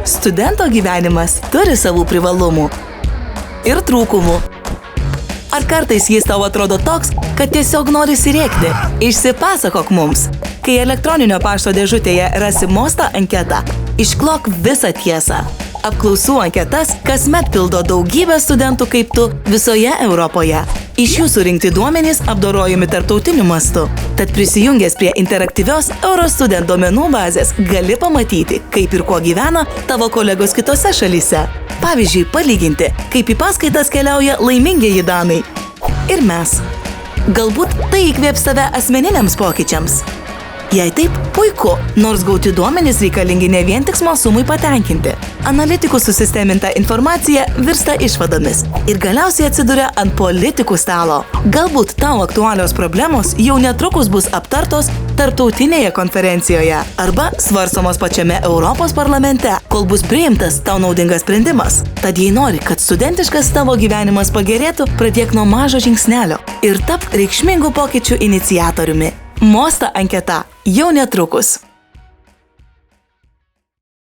Studento gyvenimas turi savų privalumų ir trūkumų. Ar kartais jis tau atrodo toks, kad tiesiog norisi rėkti? Išsipasakok mums. Kai elektroninio pašto dėžutėje rasi Mosta anketą, išklok visą tiesą. Apklausų anketas kasmet pildo daugybę studentų kaip tu visoje Europoje. Iš jų surinkti duomenys apdorojami tarptautiniu mastu. Tad prisijungęs prie interaktyvios Eurostudent duomenų bazės gali pamatyti, kaip ir kuo gyvena tavo kolegos kitose šalyse. Pavyzdžiui, palyginti, kaip į paskaitas keliauja laimingieji danai. Ir mes. Galbūt tai įkvėps tave asmeniniams pokyčiams. Jei taip, puiku, nors gauti duomenys reikalingi ne vien tik smalsumui patenkinti. Analitikų susisteminta informacija virsta išvadomis ir galiausiai atsiduria ant politikų stalo. Galbūt tau aktualios problemos jau netrukus bus aptartos tarptautinėje konferencijoje arba svarstomos pačiame Europos parlamente, kol bus priimtas tau naudingas sprendimas. Tad jei nori, kad studentiškas tavo gyvenimas pagerėtų, pradėk nuo mažo žingsnelio ir tapk reikšmingų pokyčių iniciatoriumi. Mosta anketa jau netrukus.